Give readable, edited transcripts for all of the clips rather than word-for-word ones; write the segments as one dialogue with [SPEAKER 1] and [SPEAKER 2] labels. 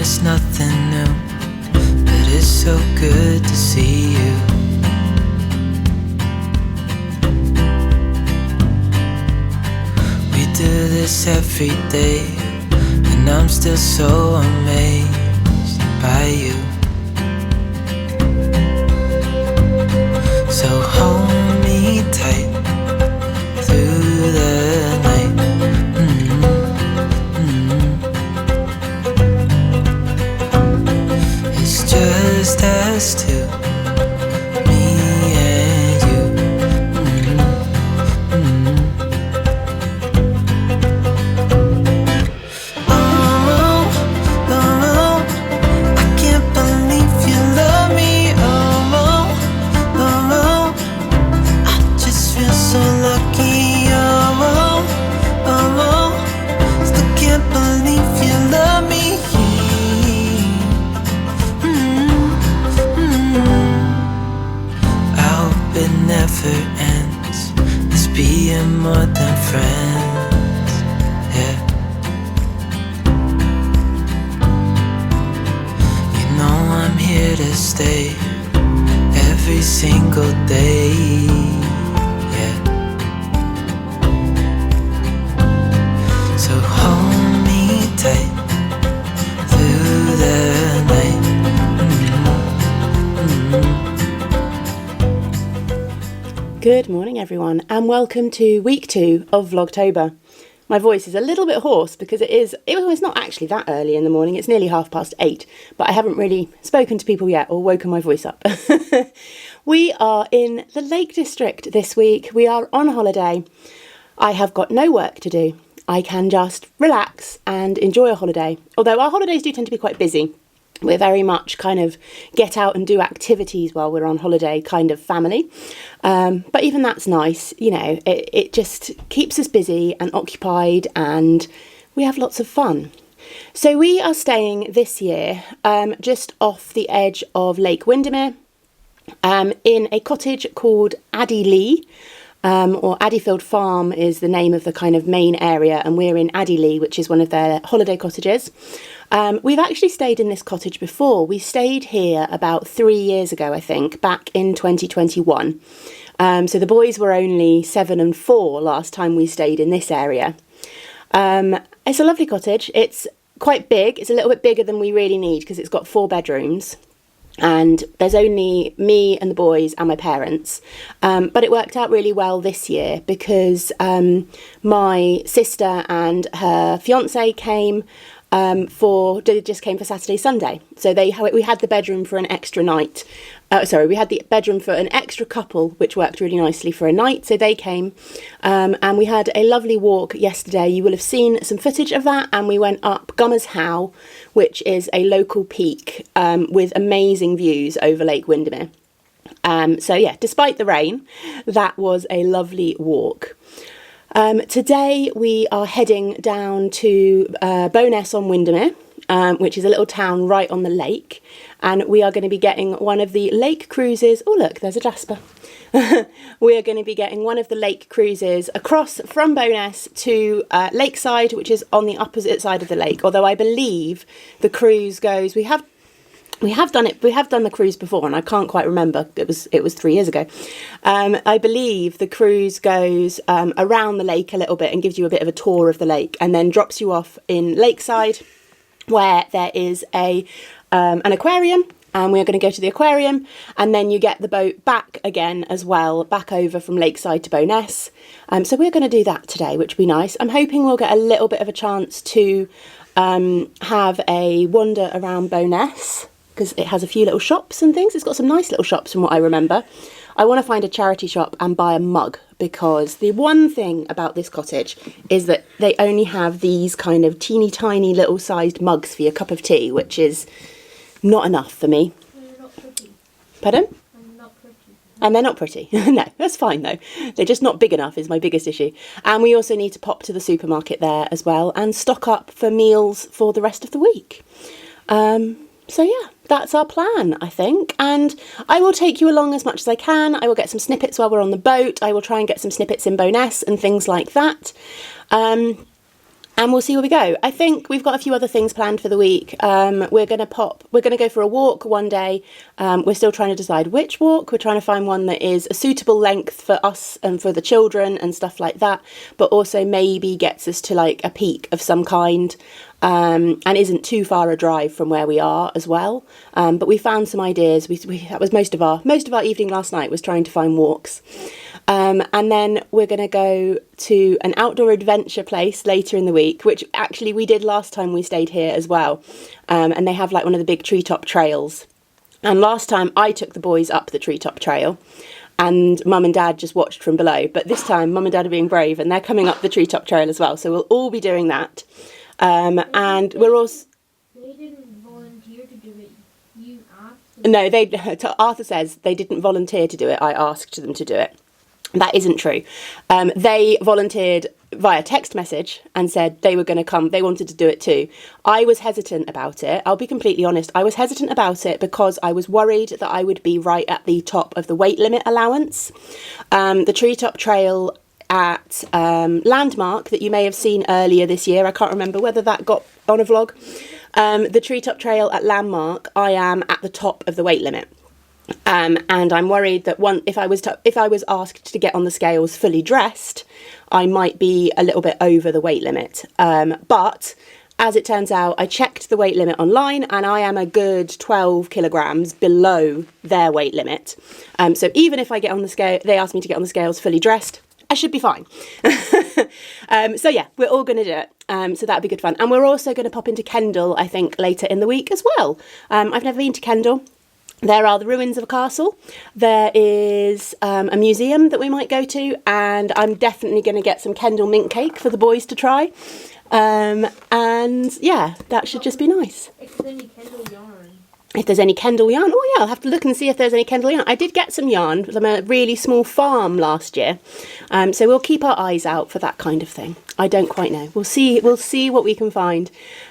[SPEAKER 1] it's nothing new, but it's so good to see you. We do this every day, and I'm still so amazed by you. So hold me tight through the night. It's just us two, me and you. Oh, oh, I can't believe you love me. Oh, oh, I just feel so lucky. Oh, oh, still can't believe you love me. I hope it never ends, this being more than friends, yeah. You know I'm here to stay every single day, yeah. So hold me tight through the night.
[SPEAKER 2] Good morning everyone, and welcome to week 2 of Vlogtober. My voice is a little bit hoarse because it's not actually that early in the morning, it's nearly 8:30, but I haven't really spoken to people yet or woken my voice up. We are in the Lake District this week. We are on holiday. I have got no work to do. I can just relax and enjoy a holiday. Although our holidays do tend to be quite busy. We're very much kind of get out and do activities while we're on holiday kind of family. But even that's nice, you know, it just keeps us busy and occupied and we have lots of fun. So we are staying this year just off the edge of Lake Windermere in a cottage called Addylee. Or Addyfield Farm is the name of the kind of main area, and we're in Addylee, which is one of their holiday cottages. We've actually stayed in this cottage before. We stayed here about 3 years ago, I think, back in 2021. So the boys were only 7 and 4 last time we stayed in this area. It's a lovely cottage. It's quite big. It's a little bit bigger than we really need because it's got 4 bedrooms. And there's only me and the boys and my parents. But it worked out really well this year because my sister and her fiance came just came for Saturday, Sunday. So we had the bedroom for an extra night. We had the bedroom for an extra couple, which worked really nicely for a night. So they came and we had a lovely walk yesterday. You will have seen some footage of that. And we went up Tarn Hows, which is a local peak with amazing views over Lake Windermere. So yeah, despite the rain, that was a lovely walk. Today we are heading down to Bowness on Windermere, which is a little town right on the lake, and we are going to be getting one of the lake cruises. Oh look, there's a jasper. We are going to be getting one of the lake cruises across from Bowness to Lakeside, which is on the opposite side of the lake, although I believe the cruise goes, we have done the cruise before, and I can't quite remember. It was 3 years ago. I believe the cruise goes around the lake a little bit and gives you a bit of a tour of the lake, and then drops you off in Lakeside, where there is an aquarium, and we're going to go to the aquarium, and then you get the boat back again as well, back over from Lakeside to Bowness. So we're going to do that today, which will be nice. I'm hoping we'll get a little bit of a chance to have a wander around Bowness, because it has a few little shops and things. It's got some nice little shops from what I remember. I want to find a charity shop and buy a mug, because the one thing about this cottage is that they only have these kind of teeny tiny little sized mugs for your cup of tea, which is not enough for me.
[SPEAKER 3] They're not pretty.
[SPEAKER 2] Pardon?
[SPEAKER 3] I'm not pretty.
[SPEAKER 2] And they're not pretty. No, that's fine though. They're just not big enough is my biggest issue. And we also need to pop to the supermarket there as well and stock up for meals for the rest of the week. So yeah, that's our plan, I think. And I will take you along as much as I can. I will get some snippets while we're on the boat. I will try and get some snippets in Bowness and things like that. and we'll see where we go. I think we've got a few other things planned for the week. We're going to go for a walk one day. We're still trying to decide which walk. We're trying to find one that is a suitable length for us and for the children and stuff like that, but also maybe gets us to like a peak of some kind, and isn't too far a drive from where we are as well. But we found some ideas. That was most of our evening last night, was trying to find walks. And then we're going to go to an outdoor adventure place later in the week, which actually we did last time we stayed here as well. And they have like one of the big Treetop trails. And last time I took the boys up the Treetop trail and Mum and Dad just watched from below. But this time Mum and Dad are being brave and they're coming up the Treetop trail as well. So we'll all be doing that. And we're also...
[SPEAKER 3] They didn't volunteer to do it. You asked
[SPEAKER 2] No,
[SPEAKER 3] them.
[SPEAKER 2] Arthur says they didn't volunteer to do it. I asked them to do it. That isn't true. They volunteered via text message and said they were going to come. They wanted to do it too. I was hesitant about it. I'll be completely honest. I was hesitant about it because I was worried that I would be right at the top of the weight limit allowance. The Treetop Trail at Landmark that you may have seen earlier this year. I can't remember whether that got on a vlog. The Treetop Trail at Landmark, I am at the top of the weight limit. And I'm worried that if I was asked to get on the scales fully dressed, I might be a little bit over the weight limit. But as it turns out, I checked the weight limit online and I am a good 12 kilograms below their weight limit. So even if I get on the scale, they asked me to get on the scales fully dressed, I should be fine. So yeah, we're all going to do it. So that'd be good fun. And we're also going to pop into Kendal, I think, later in the week as well. I've never been to Kendal. There are the ruins of a castle. There is a museum that we might go to, and I'm definitely going to get some Kendal mint cake for the boys to try. And yeah, that should just be nice.
[SPEAKER 3] If there's any Kendal yarn.
[SPEAKER 2] If there's any Kendal yarn, oh yeah, I'll have to look and see if there's any Kendal yarn. I did get some yarn from a really small farm last year, so we'll keep our eyes out for that kind of thing. I don't quite know. We'll see what we can find.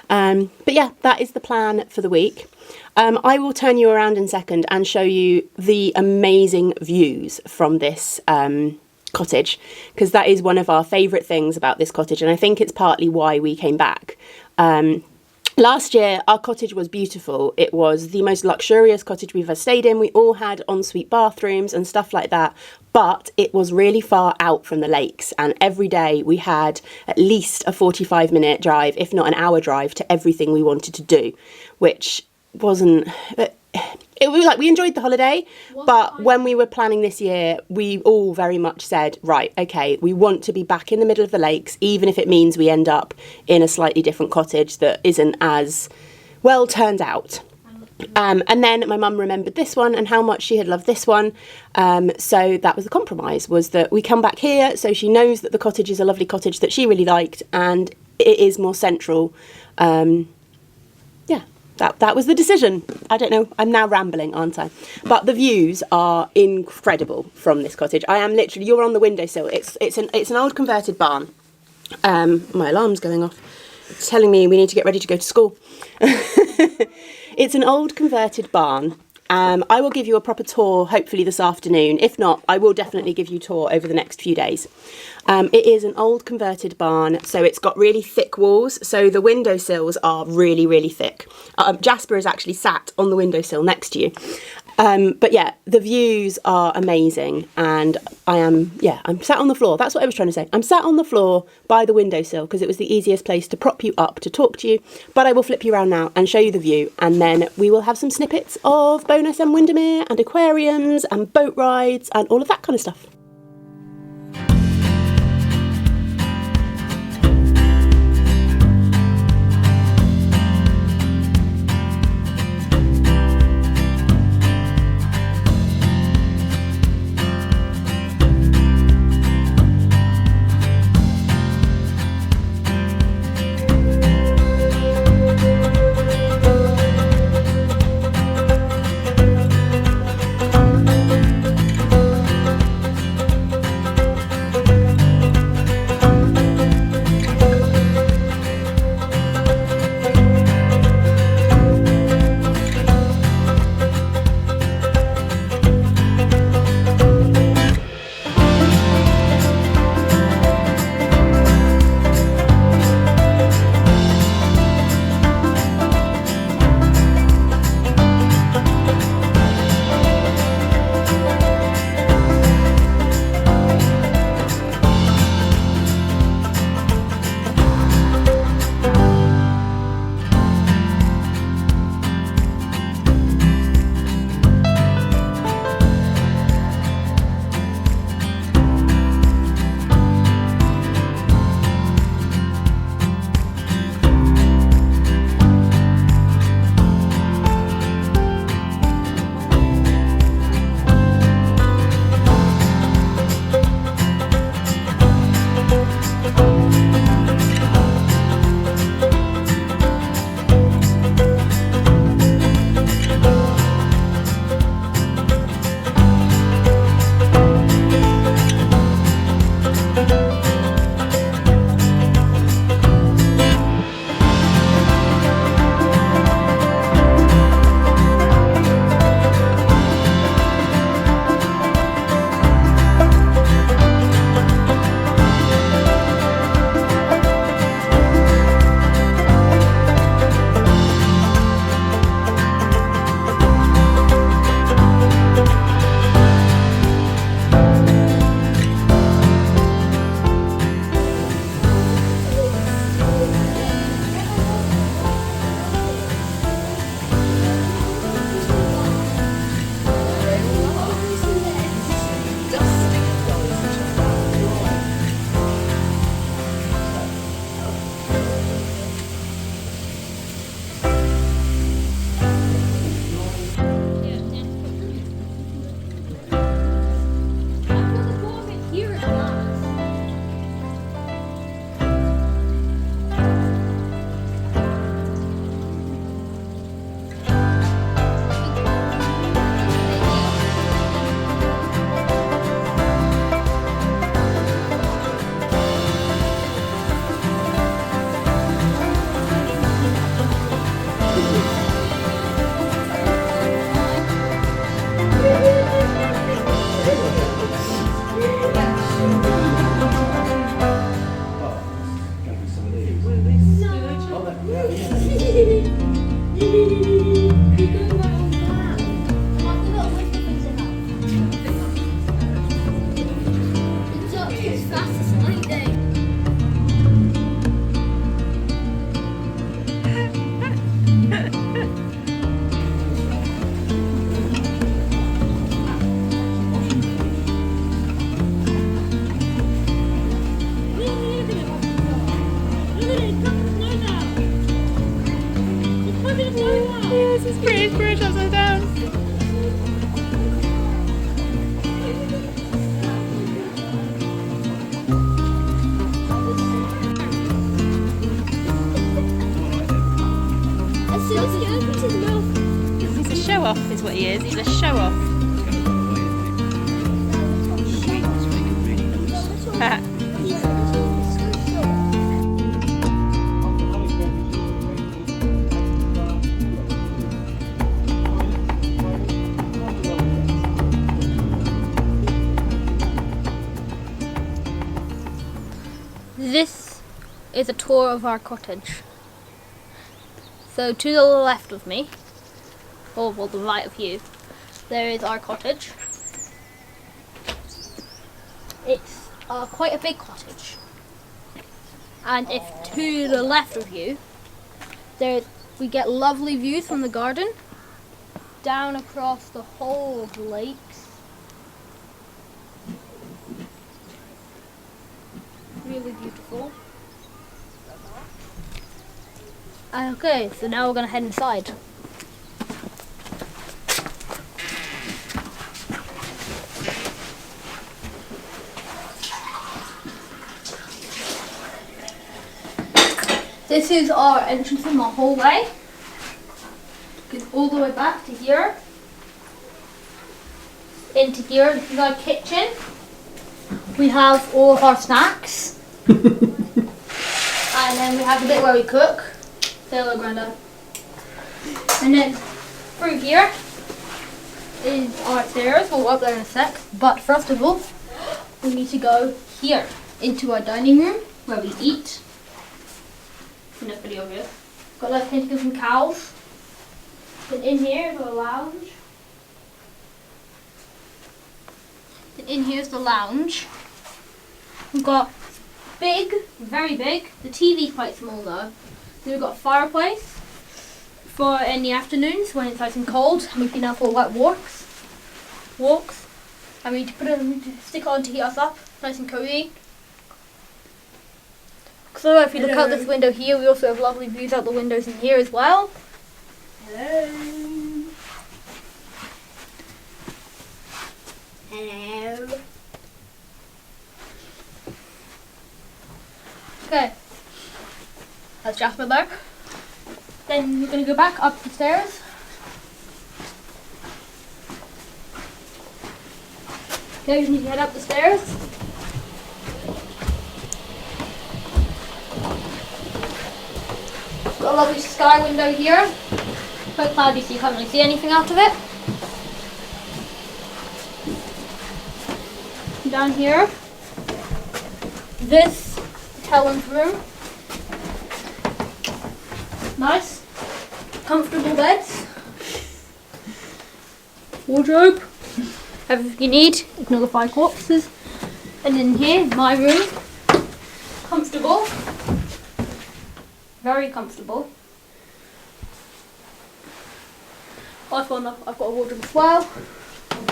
[SPEAKER 2] But yeah, that is the plan for the week. I will turn you around in a second and show you the amazing views from this cottage, because that is one of our favourite things about this cottage, and I think it's partly why we came back. Last year, our cottage was beautiful. It was the most luxurious cottage we've ever stayed in. We all had ensuite bathrooms and stuff like that, but it was really far out from the lakes, and every day we had at least a 45-minute drive, if not an hour drive, to everything we wanted to do, which wasn't... It was like we enjoyed the holiday, but when we were planning this year, we all very much said, right, okay, we want to be back in the middle of the lakes, even if it means we end up in a slightly different cottage that isn't as well turned out. And then my mum remembered this one and how much she had loved this one. So that was the compromise, was that we come back here so she knows that the cottage is a lovely cottage that she really liked and it is more central. Yeah. That was the decision. I don't know. I'm now rambling, aren't I? But the views are incredible from this cottage. I am literally, you're on the windowsill. It's an old converted barn. My alarm's going off. It's telling me we need to get ready to go to school. It's an old converted barn. I will give you a proper tour hopefully this afternoon. If not, I will definitely give you a tour over the next few days. It is an old converted barn, so it's got really thick walls, so the windowsills are really, really thick. Jasper is actually sat on the windowsill next to you. But yeah, the views are amazing, and I'm sat on the floor. That's what I was trying to say. I'm sat on the floor by the windowsill because it was the easiest place to prop you up to talk to you. But I will flip you around now and show you the view, and then we will have some snippets of Bowness and Windermere and aquariums and boat rides and all of that kind of stuff. This is pretty spiritual sometimes. He's a show off, is what he is. He's a show off.
[SPEAKER 3] This is a tour of our cottage. So to the left of me, or well, the right of you, there is our cottage. It's quite a big cottage. And if to the left of you, we get lovely views from the garden down across the whole of the lakes. Really beautiful. Okay, so now we're gonna head inside. This is our entrance in the hallway. Goes all the way back to here. Into here, this is our kitchen. We have all of our snacks. And then we have the bit where we cook. Say hello, Grandad. And then through here is our stairs. We'll go up there in a sec. But first of all, we need to go here into our dining room where we eat. In the video here. Got like tentacles and cows. Then in here is our lounge. Then in here is the lounge. We've got big, very big. The TV's quite small though. Then we've got a fireplace for in the afternoons when it's nice and cold, and we've been out for like walks. And we stick it on to heat us up, nice and cozy. So if you look out this window here, we also have lovely views out the windows in here as well.
[SPEAKER 4] Hello. Hello.
[SPEAKER 3] Okay. That's Jasper there. Then we're going to go back up the stairs. Okay, we need to head up the stairs. Got a lovely sky window here. Quite cloudy so you can't really see anything out of it. Down here, this is Helen's room. Nice, comfortable beds, wardrobe, everything you need. Ignore the 5 corpses. And in here, my room, comfortable, very comfortable. I've got a wardrobe as well.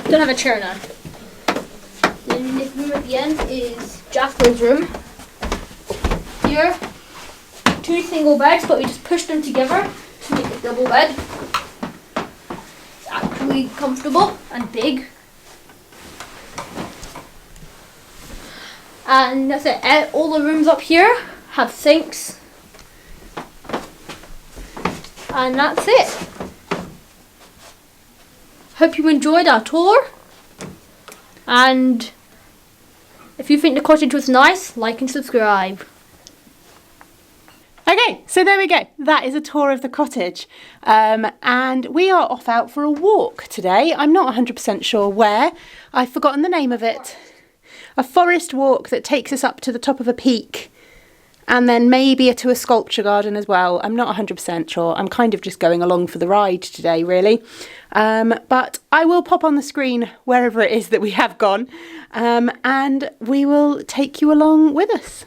[SPEAKER 3] Don't have a chair now. Then this room at the end is Jasper's room. Here, 2 single beds, but we just pushed them together to make a double bed. It's actually comfortable and big. And that's it. All the rooms up here have sinks. And that's it. Hope you enjoyed our tour. And if you think the cottage was nice, like and subscribe.
[SPEAKER 2] Okay, so there we go. That is a tour of the cottage. And we are off out for a walk today. I'm not 100% sure where. I've forgotten the name of it. A forest walk that takes us up to the top of a peak. And then maybe to a sculpture garden as well. I'm not 100% sure. I'm kind of just going along for the ride today, really. But I will pop on the screen wherever it is that we have gone. And we will take you along with us.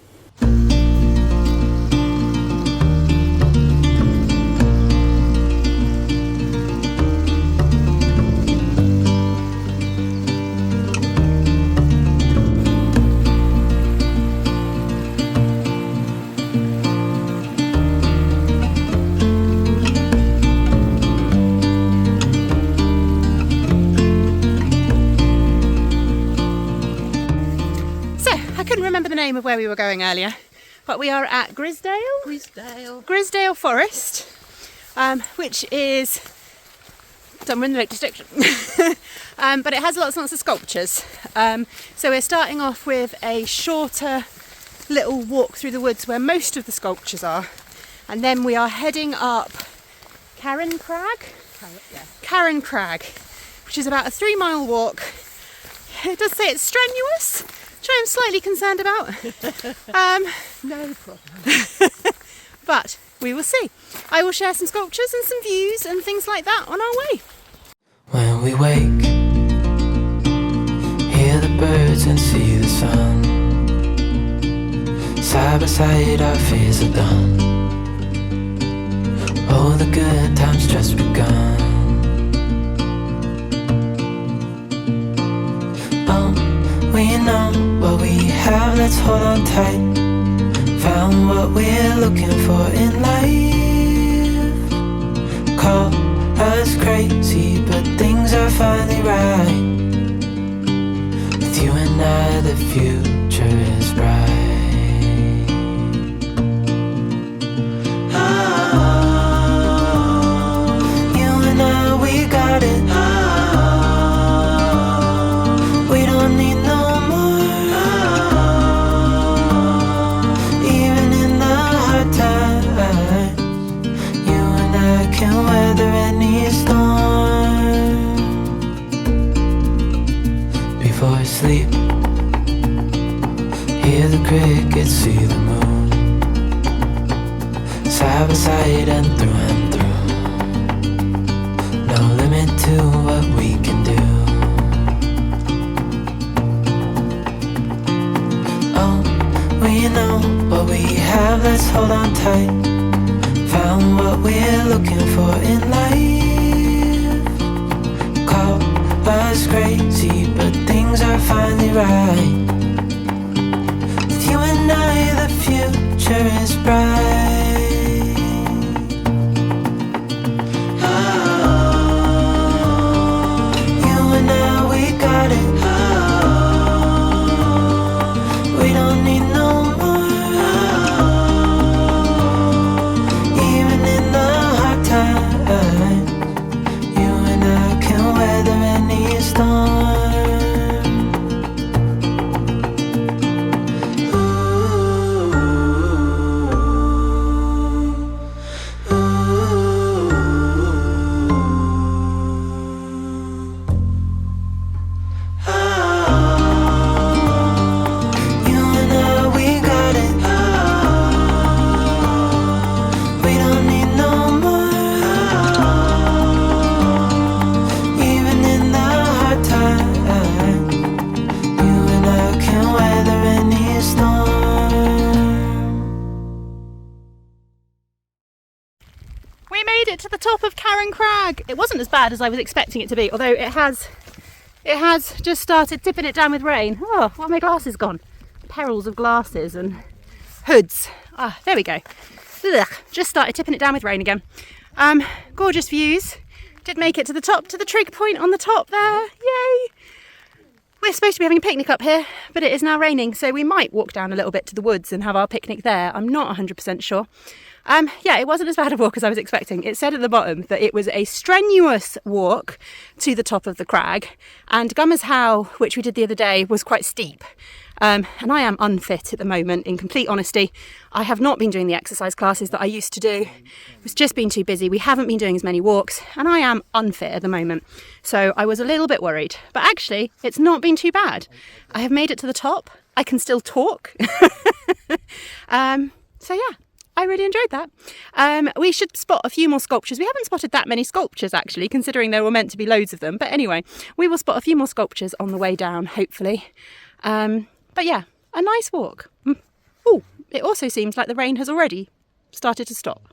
[SPEAKER 2] of where we were going earlier, but we are at Grizedale Forest, which is somewhere in the Lake District. But it has lots and lots of sculptures. So we're starting off with a shorter little walk through the woods where most of the sculptures are, and then we are heading up Carron Crag, which is about a 3-mile walk. It does say it's strenuous, which I'm slightly concerned about.
[SPEAKER 5] No problem.
[SPEAKER 2] But we will see. I will share some sculptures and some views and things like that on our way.
[SPEAKER 1] When we wake, hear the birds and see the sun. Side by side our fears are done. All the good times just begun. We know what we have, let's hold on tight. Found what we're looking for in life. Call us crazy, but things are finally right. With you and I, the future is bright. Oh, you and I, we got it. Oh, we don't need no more. Even in the hard times, you and I can weather any storm. Before I sleep, hear the crickets, see the moon. Side by side and through. No limit to what we can do. Oh, we know what we have, let's hold on tight. Found what we're looking for in life. Call us crazy, but things are finally right. With you and I, the future is bright. Oh, you and I, we got it. Oh, we don't need no more. Even in the hard times, you and I can weather any storm. You and I, we got it. We don't need no more. Even in the hard times, you and I can weather any storm.
[SPEAKER 2] We made it to the top of Carron Crag. It wasn't as bad as I was expecting it to be, although it has just started tipping it down with rain. Oh, where have my glasses gone? Perils of glasses and hoods. Ah, there we go. Ugh, just started tipping it down with rain again. Gorgeous views. Did make it to the top, to the trig point on the top there. Yay! We're supposed to be having a picnic up here, but it is now raining, so we might walk down a little bit to the woods and have our picnic there. I'm not 100% sure. Yeah, it wasn't as bad a walk as I was expecting. It said at the bottom that it was a strenuous walk to the top of the crag, and Gummers How, which we did the other day, was quite steep. And I am unfit at the moment, in complete honesty. I have not been doing the exercise classes that I used to do. It's just been too busy. We haven't been doing as many walks, and I am unfit at the moment. So I was a little bit worried. But actually, it's not been too bad. I have made it to the top. I can still talk. So yeah, I really enjoyed that. We should spot a few more sculptures. We haven't spotted that many sculptures, actually, considering there were meant to be loads of them. But anyway, we will spot a few more sculptures on the way down, hopefully. But yeah, a nice walk. Oh, it also seems like the rain has already started to stop.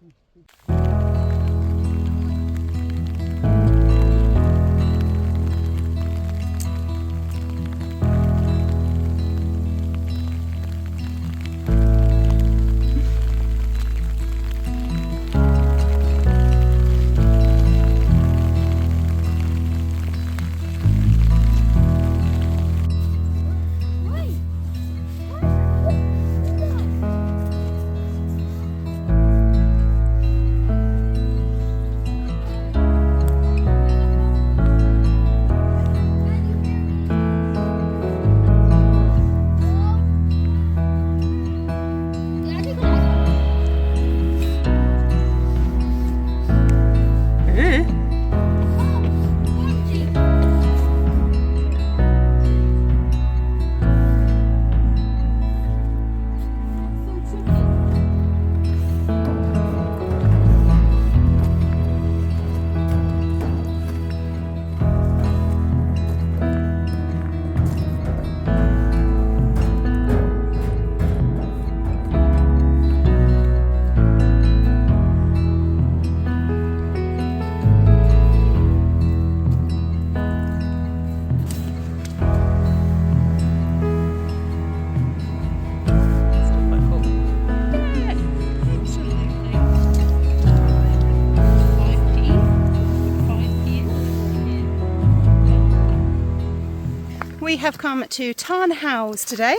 [SPEAKER 5] We have come to Tarn Hows today,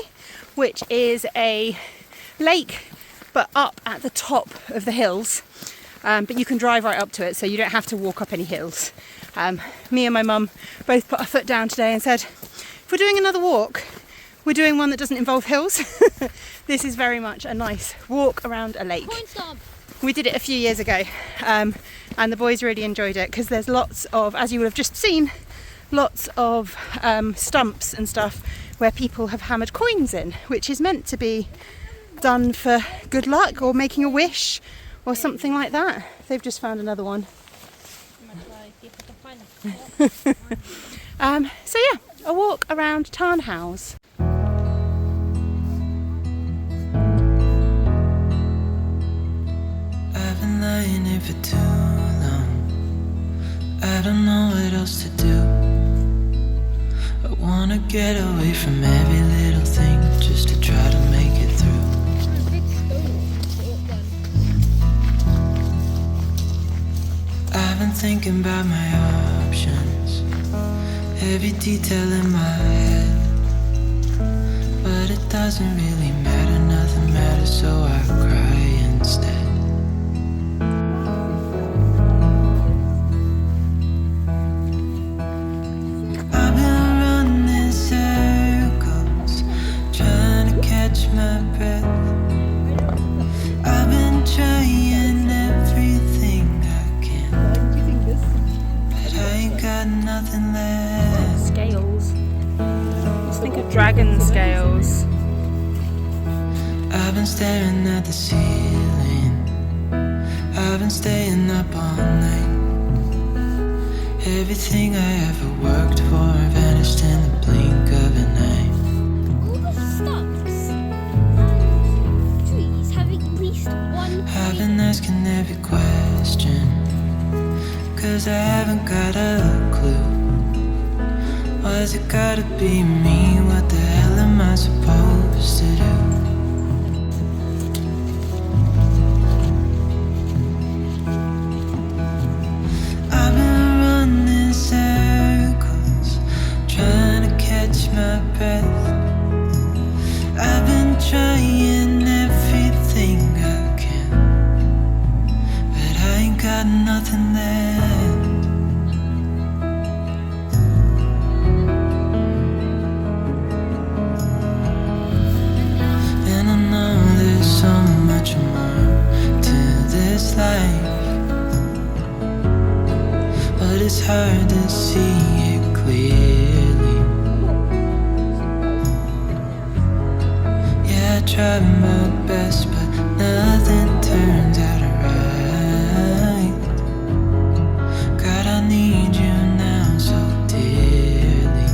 [SPEAKER 5] which is a lake but up at the top of the hills. But you can drive right up to it, so you don't have to walk up any hills. Me and my mum both put our foot down today and said, if we're doing another walk, we're doing one that doesn't involve hills. This is very much a nice walk around a lake. We did it a few years ago, and the boys really enjoyed it because there's lots of, as you would have just seen, lots of stumps and stuff where people have hammered coins in, which is meant to be done for good luck or making a wish or something like that. They've just found another one. So yeah, a walk around Tarn Hows.
[SPEAKER 1] I've been lying here for too long. I don't know what else to do. I wanna get away from every little thing just to try to make it through. I've been thinking about my options, every detail in my head, but it doesn't really matter, nothing matters, so I cry instead. I've been running circles, trying to catch my breath. I've been trying everything I can, but I ain't got nothing left.
[SPEAKER 5] Scales. Let's think of dragon scales.
[SPEAKER 1] I've been staring at the ceiling, I've been staying up all night. Everything I ever worked for vanished in the blink of an eye.
[SPEAKER 4] All the stumps and trees have at least one
[SPEAKER 1] I've been asking every question, 'cause I haven't got a clue. Why's it gotta be me? What the hell am I supposed to do? I've been running circles, trying to catch my breath. I've been trying everything I can, but I ain't got nothing left. And I know there's so much more to this life, but it's hard to see it clearly. Yeah, I try my best, but nothing turns out right. God, I need you now so dearly,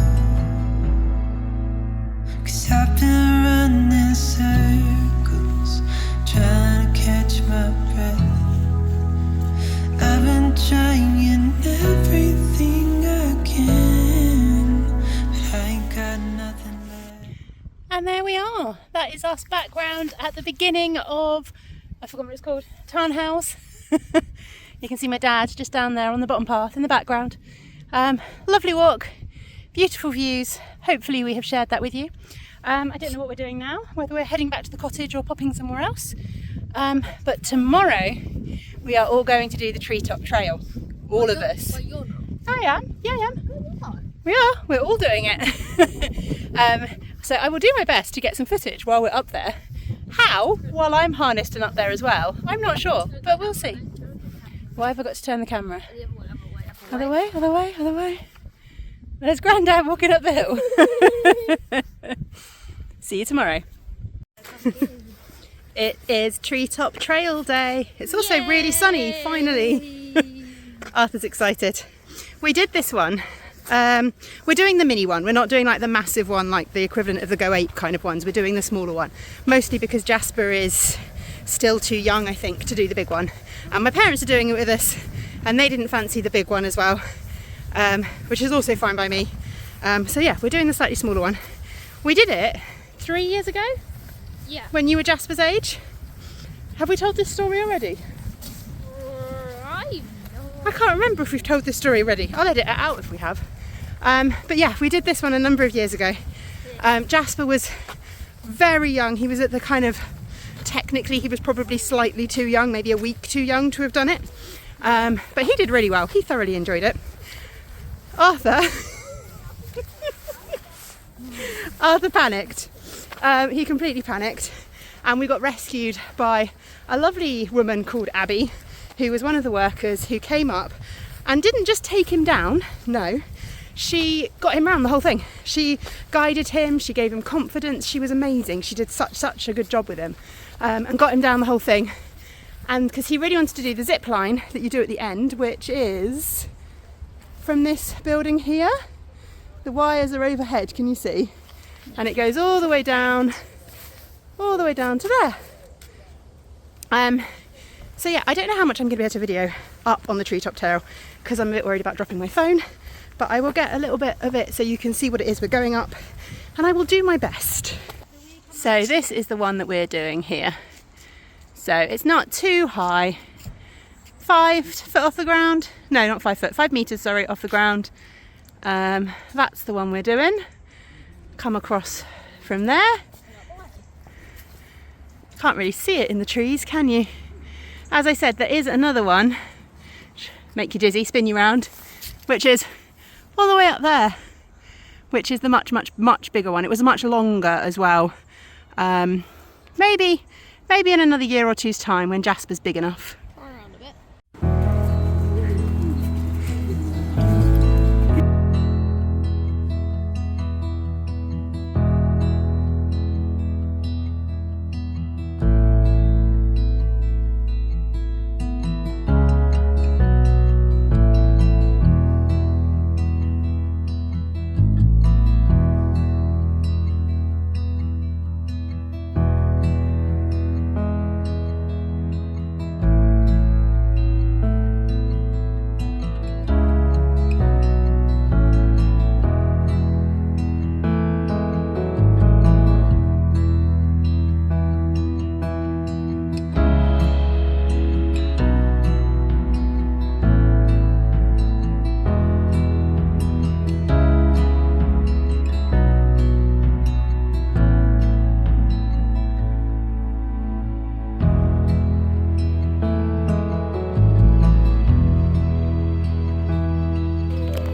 [SPEAKER 1] 'cause I've been running circles, trying to catch my breath. I've been trying everything I can, but I ain't got nothing left.
[SPEAKER 5] And there we are. That is us background at the beginning of, I forgot what it's called, Tarn Hows. You can see my dad just down there on the bottom path in the background. Lovely walk, beautiful views. Hopefully we have shared that with you. I don't know what we're doing now, whether we're heading back to the cottage or popping somewhere else. But tomorrow we are all going to do the Treetop Trail. All of us.
[SPEAKER 4] But you're not.
[SPEAKER 5] I am. Yeah, I am. We are. We're all doing it. So I will do my best to get some footage while we're up there. How? While I'm harnessed and up there as well. I'm not sure, but we'll see. Why have I got to turn the camera? Other way, other way, other way. There's Grandad walking up the hill. See you tomorrow. It is Treetop Trail Day. It's also really sunny, finally. Arthur's excited. We did this one. We're doing the mini one. We're not doing like the massive one, like the equivalent of the Go Ape kind of ones. We're doing the smaller one, mostly because Jasper is still too young, I think, to do the big one. And my parents are doing it with us, and they didn't fancy the big one as well, which is also fine by me. So yeah, we're doing the slightly smaller one. We did it 3 years ago.
[SPEAKER 3] Yeah.
[SPEAKER 5] When you were Jasper's age. Have we told this story already? I can't remember if we've told this story already. I'll edit it out if we have. But yeah, we did this one a number of years ago. Jasper was very young. He was at the kind of, technically he was probably slightly too young, maybe a week too young to have done it. But he did really well. He thoroughly enjoyed it. Arthur panicked. He completely panicked, and we got rescued by a lovely woman called Abby, who was one of the workers, who came up and didn't just take him down, no, she got him round the whole thing. She guided him, she gave him confidence, she was amazing. She did such a good job with him, and got him down the whole thing. And because he really wanted to do the zip line that you do at the end, which is from this building here. The wires are overhead, can you see? And it goes all the way down to there. So yeah, I don't know how much I'm going to be able to video up on the Treetop Trail because I'm a bit worried about dropping my phone, but I will get a little bit of it so you can see what it is we're going up, and I will do my best. So this is the one that we're doing here. So it's not too high, 5 foot off the ground. No, not 5 foot, 5 meters, sorry, off the ground. That's the one we're doing. Come across from there. Can't really see it in the trees, can you? As I said, there is another one, make you dizzy, spin you round, which is all the way up there, which is the much bigger one. It was much longer as well. Maybe in another year or two's time when Jasper's big enough.
[SPEAKER 3] Around a bit.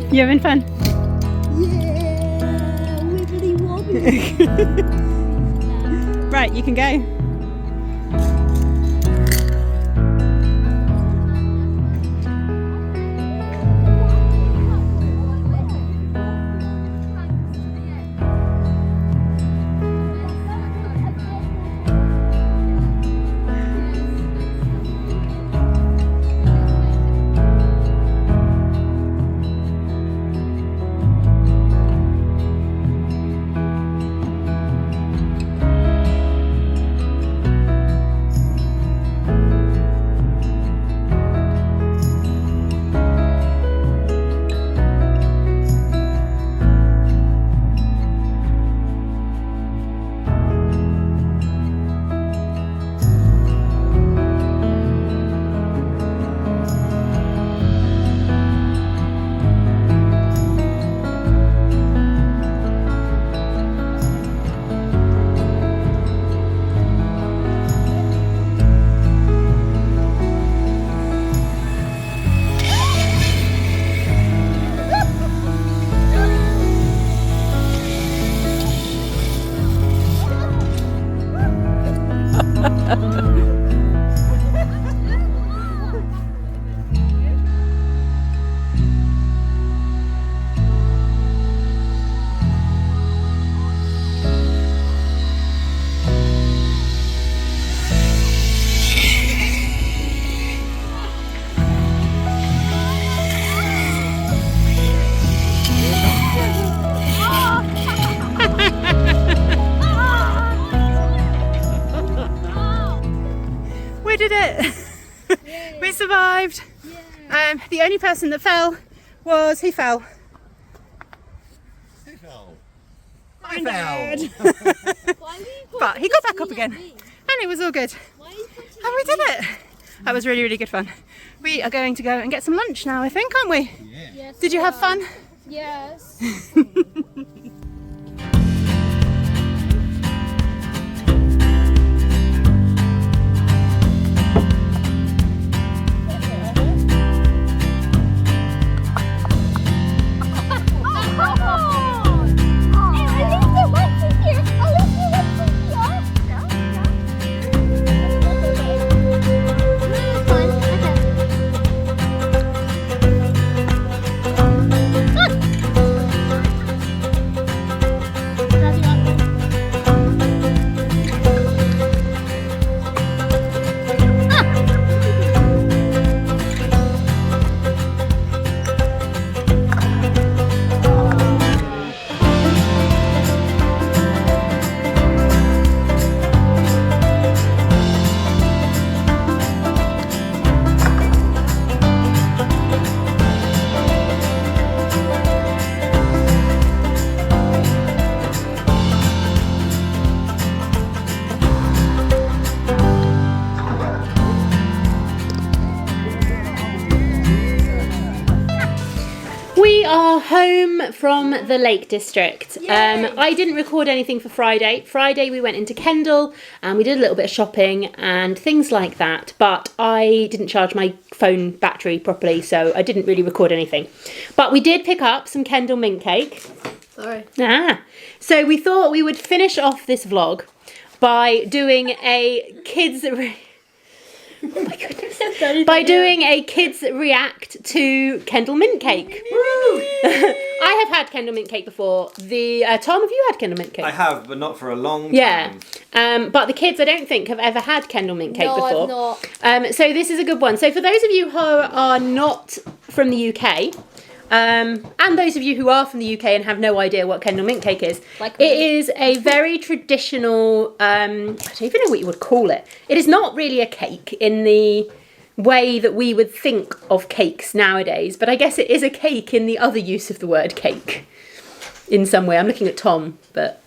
[SPEAKER 5] You having fun?
[SPEAKER 3] Yeah, wibbly wobbly.
[SPEAKER 5] Right, you can go. We did it! We survived! The only person that fell was, who fell?
[SPEAKER 6] Who fell?
[SPEAKER 5] I
[SPEAKER 6] fell!
[SPEAKER 5] But he got back up again and it was all good. And we did it! That was really good fun. We are going to go and get some lunch now, I think, aren't we?
[SPEAKER 6] Yeah.
[SPEAKER 5] Did you have fun?
[SPEAKER 3] Yes.
[SPEAKER 2] We are home from the Lake District. I didn't record anything for Friday. Friday we went into Kendal and we did a little bit of shopping and things like that, but I didn't charge my phone battery properly, so I didn't really record anything. But we did pick up some Kendal mint cake.
[SPEAKER 3] Sorry.
[SPEAKER 2] So we thought we would finish off this vlog by doing a kids... Oh my goodness. By doing a kids react to Kendal mint cake. I have had Kendal mint cake before. Tom, have you had Kendal mint cake?
[SPEAKER 6] I have, but not for a long time.
[SPEAKER 2] Yeah. But the kids, I don't think, have ever had Kendal mint cake before.
[SPEAKER 3] No, I've not.
[SPEAKER 2] So this is a good one. So for those of you who are not from the UK, and those of you who are from the UK and have no idea what Kendal mint cake is,
[SPEAKER 3] Like
[SPEAKER 2] it is a very traditional, I don't even know what you would call it. It is not really a cake in the way that we would think of cakes nowadays, but I guess it is a cake in the other use of the word cake in some way. I'm looking at Tom, but...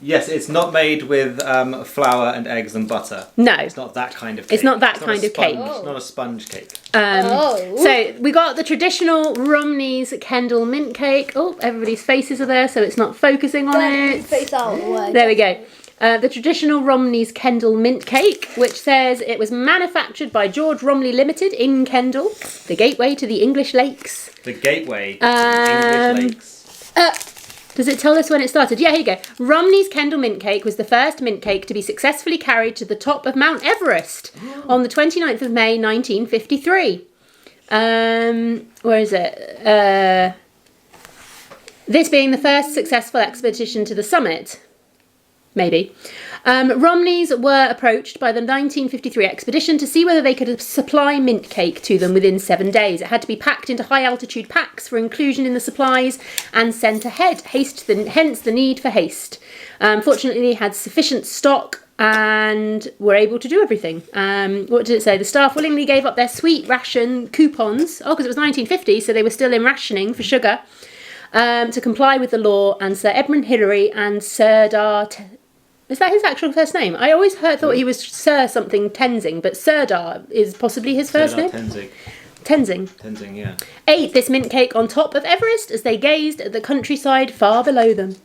[SPEAKER 6] Yes, it's not made with flour and eggs and butter.
[SPEAKER 2] No.
[SPEAKER 6] It's not that kind of cake.
[SPEAKER 2] It's not that kind of cake.
[SPEAKER 6] It's not a sponge cake.
[SPEAKER 2] So we got the traditional Romney's Kendal mint cake. Oh, everybody's faces are there, so it's not focusing on it.
[SPEAKER 3] Face out of the way.
[SPEAKER 2] There we go. The traditional Romney's Kendal mint cake, which says it was manufactured by George Romney Limited in Kendal, the gateway to the English lakes.
[SPEAKER 6] The gateway to the English lakes.
[SPEAKER 2] Does it tell us when it started? Yeah, here you go. Romney's Kendal mint cake was the first mint cake to be successfully carried to the top of Mount Everest on the 29th of May 1953. Where is it? This being the first successful expedition to the summit. Maybe. Romneys were approached by the 1953 expedition to see whether they could supply mint cake to them within 7 days. It had to be packed into high altitude packs for inclusion in the supplies and sent ahead, hence the need for haste. Fortunately, they had sufficient stock and were able to do everything. What did it say? The staff willingly gave up their sweet ration coupons, because it was 1950, so they were still in rationing for sugar, to comply with the law, and Sir Edmund Hillary and Serdar... Is that his actual first name? I always thought he was Sir something Tenzing, but Serdar is possibly his first name? Tenzing,
[SPEAKER 6] yeah.
[SPEAKER 2] Ate this mint cake on top of Everest as they gazed at the countryside far below them.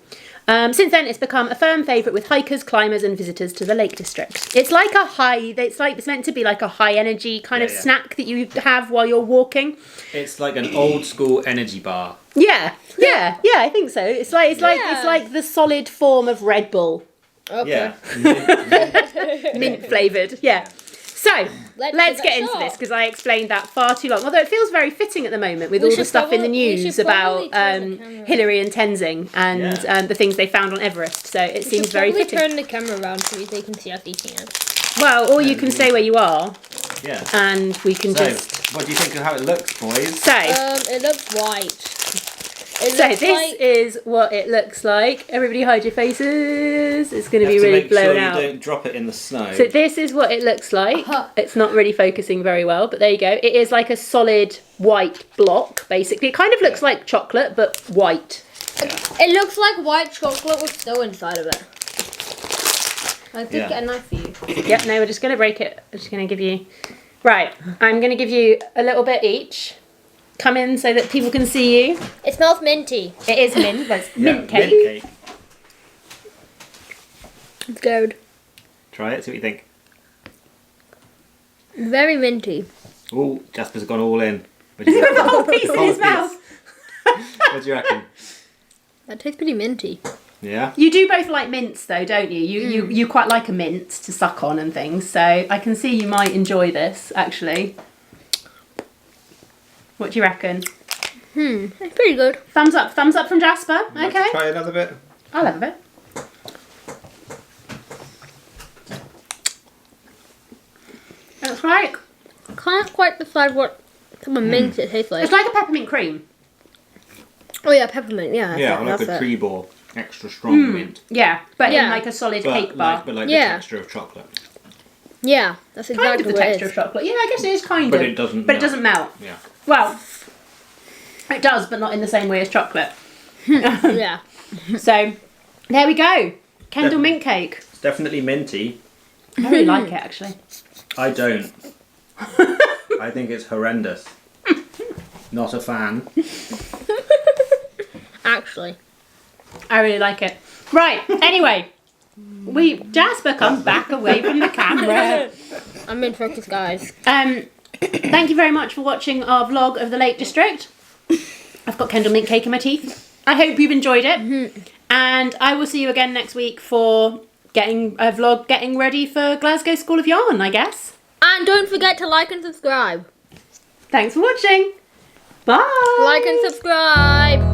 [SPEAKER 2] Since then, it's become a firm favourite with hikers, climbers and visitors to the Lake District. It's like it's meant to be like a high energy kind of snack that you have while you're walking.
[SPEAKER 6] It's like an old school energy bar.
[SPEAKER 2] Yeah, I think so. It's like the solid form of Red Bull.
[SPEAKER 3] Okay.
[SPEAKER 6] Yeah.
[SPEAKER 2] Mint flavoured, yeah. So, let's get into this because I explained that far too long. Although it feels very fitting at the moment with all the stuff in the news about Hillary and Tenzing and the things they found on Everest. So it seems very fitting.
[SPEAKER 3] Turn the camera around so they can see us eating it.
[SPEAKER 2] Well, or you can say where you are.
[SPEAKER 6] Yeah.
[SPEAKER 2] And we can just...
[SPEAKER 6] What do you think of how it looks, boys?
[SPEAKER 2] So...
[SPEAKER 3] it looks white.
[SPEAKER 2] This is what it looks like. Everybody hide your faces. It's going to be really blown out.
[SPEAKER 6] You don't drop it in the snow.
[SPEAKER 2] So this is what it looks like. It's not really focusing very well, but there you go. It is like a solid white block, basically. It kind of looks like chocolate, but white.
[SPEAKER 3] It looks like white chocolate with snow inside of it. I did get a knife for you.
[SPEAKER 2] Yep, no, we're just going to break it. I'm just going to give you... Right, I'm going to give you a little bit each. come in so that people can see you.
[SPEAKER 3] It smells minty.
[SPEAKER 2] It is mint, but it's
[SPEAKER 6] Yeah,
[SPEAKER 2] mint cake.
[SPEAKER 6] Mint cake.
[SPEAKER 3] It's good.
[SPEAKER 6] Try it, see what you think.
[SPEAKER 3] Very minty.
[SPEAKER 6] Oh, Jasper's gone all in. What do you
[SPEAKER 2] The
[SPEAKER 6] reckon?
[SPEAKER 2] whole piece in his
[SPEAKER 6] piece.
[SPEAKER 2] mouth.
[SPEAKER 6] What do you reckon?
[SPEAKER 3] That tastes pretty minty.
[SPEAKER 6] Yeah?
[SPEAKER 2] You do both like mints though, don't you? You quite like a mint to suck on and things, so I can see you might enjoy this, actually. What do you reckon?
[SPEAKER 3] It's pretty good.
[SPEAKER 2] Thumbs up from Jasper.
[SPEAKER 6] Would you like
[SPEAKER 2] Okay.
[SPEAKER 6] to try another bit?
[SPEAKER 2] I'll have a bit. It's like
[SPEAKER 3] I can't quite decide what type of mint it tastes like.
[SPEAKER 2] it's like a peppermint cream.
[SPEAKER 3] Oh yeah, peppermint. Yeah.
[SPEAKER 6] Yeah, or like
[SPEAKER 3] that's
[SPEAKER 6] a
[SPEAKER 3] it.
[SPEAKER 6] tree ball. Extra strong mint.
[SPEAKER 2] Yeah, but in
[SPEAKER 3] Yeah.
[SPEAKER 2] like a solid cake bar.
[SPEAKER 6] But like
[SPEAKER 3] Yeah.
[SPEAKER 6] the texture of chocolate.
[SPEAKER 3] Yeah, that's
[SPEAKER 2] Kind
[SPEAKER 3] exactly
[SPEAKER 2] of the
[SPEAKER 3] what it
[SPEAKER 2] texture
[SPEAKER 3] is.
[SPEAKER 2] of chocolate. Yeah, I guess it is kind
[SPEAKER 6] But
[SPEAKER 2] of.
[SPEAKER 6] it doesn't
[SPEAKER 2] But it
[SPEAKER 6] melt.
[SPEAKER 2] doesn't melt.
[SPEAKER 6] Yeah.
[SPEAKER 2] Well, it does, but not in the same way as chocolate.
[SPEAKER 3] Yeah.
[SPEAKER 2] So, there we go. Kendal
[SPEAKER 6] Yeah.
[SPEAKER 2] mint cake.
[SPEAKER 6] It's definitely minty.
[SPEAKER 2] I really like it actually.
[SPEAKER 6] I don't. I think it's horrendous. Not a fan.
[SPEAKER 3] Actually.
[SPEAKER 2] I really like it. Right, anyway. Jasper comes back away from the camera.
[SPEAKER 3] I'm in focus, guys.
[SPEAKER 2] Thank you very much for watching our vlog of the Lake District. I've got Kendal mint cake in my teeth. I hope you've enjoyed it. And I will see you again next week for getting ready for Glasgow School of Yarn, I guess.
[SPEAKER 3] And don't forget to like and subscribe.
[SPEAKER 2] Thanks for watching. Bye.
[SPEAKER 3] Like and subscribe.